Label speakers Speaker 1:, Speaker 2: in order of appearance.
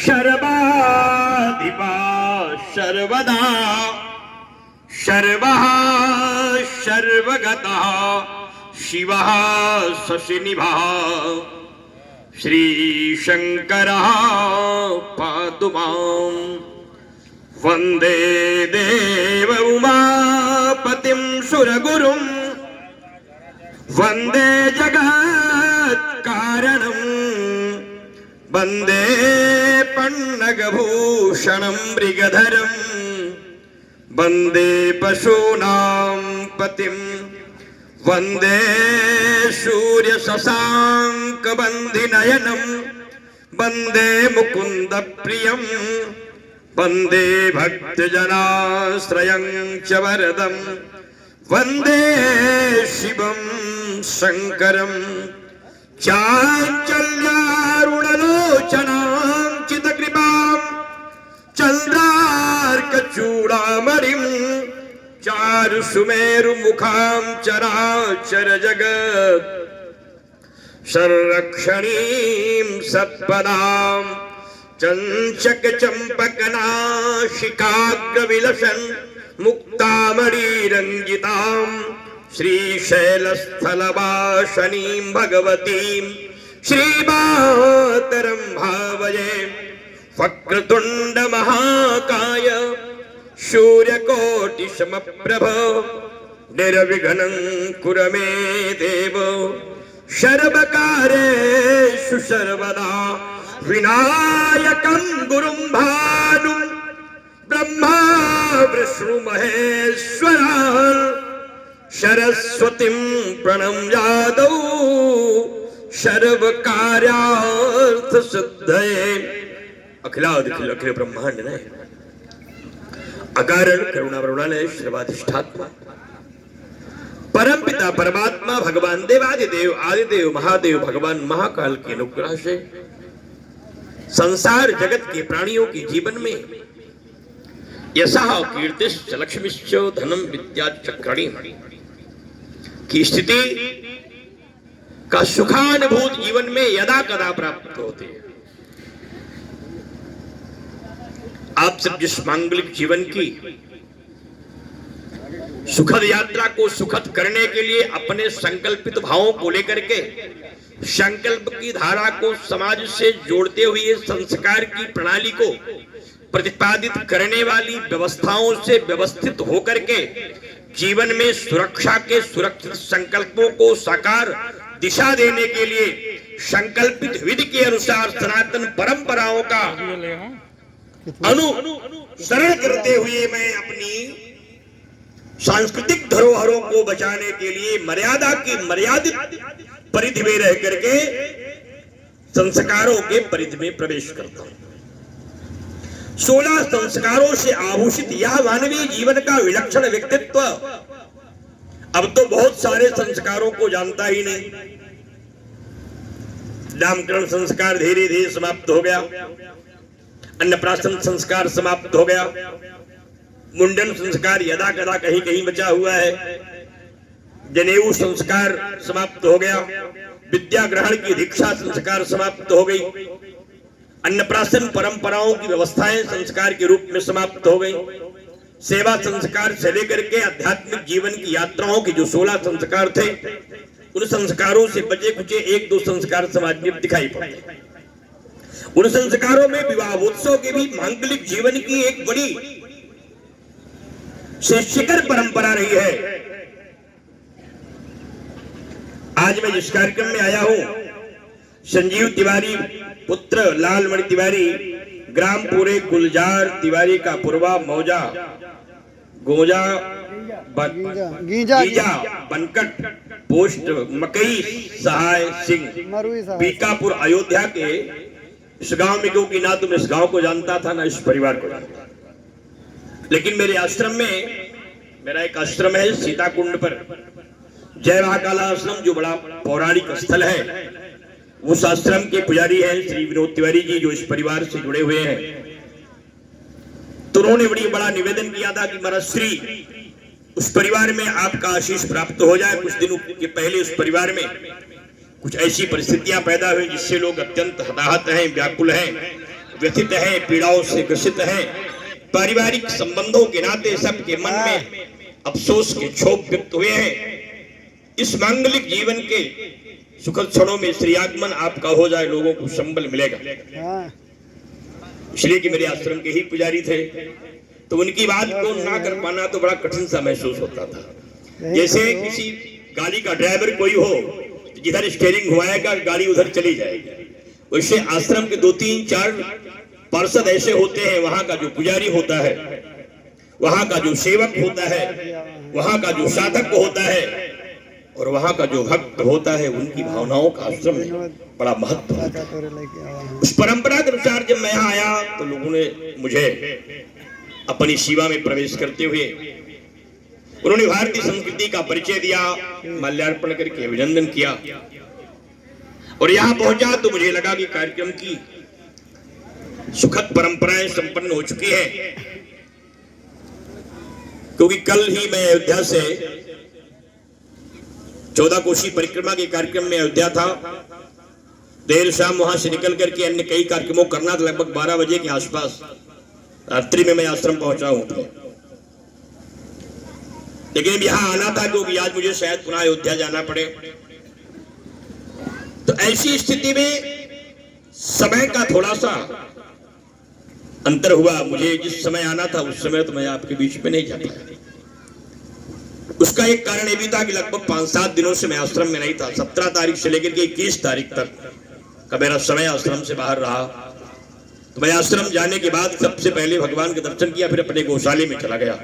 Speaker 1: शर्वाधिपा सर्वदा सर्वः सर्वगतः शिवः शशिनिभः श्रीशंकरः पातु माम्। वंदे देव उमापतिं सुरगुरुं वंदे जगत्कारणं वंदे पन्नगभूषणं मृगधरं वंदे पशूनां पतिं वंदे सूर्य शशांक बंधिनयनं वंदे मुकुंद प्रियं वंदे भक्तजनाश्रयं च वरदं वंदे शिवं शंकरं चाञ्चल्यारुणलोचनां चितकृपां चन्द्रार्कचूडामणिं चारुसुमेरुमुखां चराचर जगत् संरक्षणीं सत्पदां चंचक चंपकनाशिकाग्रविलसन् मुक्तामणिरञ्जितां श्रीशैलस्थलवासनीं भगवतीं श्रीमातरं भावये। वक्रतुण्ड महाकाय सूर्यकोटिसमप्रभ निर्विघ्नं कुरु मे देव सर्वकार्येषु सर्वदा। विनायकं गुरुं भानुं ब्रह्मा विष्णु महेश्वरा सरस्वतीं प्रणम्यादौ सर्वकार्यार्थ सिद्धये। अखिलाधिखिल अखिल ब्रह्मांड ने अकारण करुणा वरुणालय सर्वाधिष्ठात्मा परम पिता परमात्मा भगवान देवादिदेव आदिदेव महादेव भगवान महाकाल के अनुग्रह से संसार जगत के प्राणियों के जीवन में यशः कीर्तिश्च लक्ष्मीश्च धनम विद्या चक्रणी की स्थिति का सुखानुभूत जीवन में यदा कदा प्राप्त होते हैं। आप सब जिस मांगलिक जीवन की सुखद यात्रा को सुखद करने के लिए अपने संकल्पित भावों को लेकर के संकल्प की धारा को समाज से जोड़ते हुए संस्कार की प्रणाली को प्रतिपादित करने वाली व्यवस्थाओं से व्यवस्थित होकर के जीवन में सुरक्षा के सुरक्षित संकल्पों को साकार दिशा देने के लिए संकल्पित विधि के अनुसार सनातन परंपराओं का अनुसरण करते हुए मैं अपनी सांस्कृतिक धरोहरों को बचाने के लिए मर्यादा की मर्यादित परिधि में रह करके संस्कारों के परिधि में प्रवेश करता हूं। 16 संस्कारों से आभूषित यह मानवीय जीवन का विलक्षण व्यक्तित्व अब तो बहुत सारे संस्कारों को जानता ही नहीं। नामकरण संस्कार धीरे धीरे समाप्त हो गया, अन्नप्राशन संस्कार समाप्त हो गया, मुंडन संस्कार यदा कदा कहीं कहीं बचा हुआ है, जनेऊ संस्कार समाप्त हो गया, विद्या ग्रहण की दीक्षा संस्कार समाप्त हो गई, अन्नप्राशन परंपराओं की व्यवस्थाएं संस्कार के रूप में समाप्त हो गई, सेवा संस्कार से लेकर के आध्यात्मिक जीवन की यात्राओं के जो 16 संस्कार थे उन संस्कारों से बचे कुचे 1-2 संस्कार समाज में दिखाई पड़ते। उन संस्कारों में विवाह उत्सव के भी मांगलिक जीवन की एक बड़ी शिखर परंपरा रही है। आज मैं जिस कार्यक्रम में आया हूं, संजीव तिवारी पुत्र लालमणि तिवारी ग्राम पूरे गुलजार तिवारी का पूर्वा मौजा गोजा गीजा बनकट पोस्ट मकई सहाय सिंह बीकापुर अयोध्या के इस गांव में, क्योंकि ना तुम इस गांव को जानता था ना इस परिवार को जानता, लेकिन मेरे आश्रम में, मेरा एक आश्रम है सीताकुंड पर, जय महाकाला आश्रम, जो बड़ा पौराणिक स्थल है। उस आश्रम के पुजारी हैं श्री विनोद तिवारी जी, जो इस परिवार से जुड़े हुए हैं। तो उन्होंने बड़ा निवेदन किया था कि महाराज श्री उस परिवार में आपका आशीष प्राप्त हो जाए। कुछ दिनों के पहले उस परिवार में कुछ ऐसी परिस्थितियां पैदा हुई जिससे लोग अत्यंत हताहत हैं, व्याकुल हैं, व्यथित है, पीड़ाओं से ग्रसित है। पारिवारिक संबंधों के नाते सबके मन में अफसोस के क्षोभ व्यक्त हुए हैं। इस मांगलिक जीवन के सुखद क्षणों में श्री आगमन आपका हो जाए, लोगों को संबल मिलेगा। इसलिए कि मेरे आश्रम के ही पुजारी थे, तो उनकी बात को ना कर पाना तो बड़ा कठिन सा महसूस होता था। जैसे किसी गाड़ी का ड्राइवर कोई हो, जिधर स्टीयरिंग घुमाएगा गाड़ी उधर चली जाएगी। वैसे आश्रम के 2-3-4 पार्षद ऐसे होते हैं, वहां का जो पुजारी होता है, वहां का जो सेवक होता है, वहां का जो साधक होता है और वहां का जो भक्त होता है, उनकी भावनाओं का आश्रम में बड़ा महत्व होता है। उस परंपरा के अनुसार जब मैं यहाँ आया तो लोगों ने मुझे अपनी सेवा में प्रवेश करते हुए उन्होंने भारतीय संस्कृति का परिचय दिया, माल्यार्पण करके अभिनंदन किया। और यहाँ पहुंचा तो मुझे लगा कि कार्यक्रम की सुखद परंपराएं संपन्न हो चुकी है, क्योंकि कल ही मैं अयोध्या से 14 कोशी परिक्रमा के कार्यक्रम में अयोध्या था। देर शाम वहां से निकल करके अन्य कई कार्यक्रमों करना था। लगभग 12 बजे के आसपास रात्रि में मैं आश्रम पहुंचा हूं। लेकिन यहां आना था क्योंकि आज मुझे शायद पुनः अयोध्या जाना पड़े। तो ऐसी स्थिति में समय का थोड़ा सा अंतर हुआ। मुझे जिस समय आना था उस समय तो मैं आपके बीच में नहीं जा पाया। उसका एक कारण ये भी था कि लगभग 5-7 दिनों से मैं आश्रम में नहीं था। 17 तारीख से लेकर के 21 तारीख तक का मेरा समय आश्रम से बाहर रहा। तो मैं आश्रम जाने के बाद सबसे पहले भगवान के दर्शन किया, फिर अपने गौशाले में चला गया।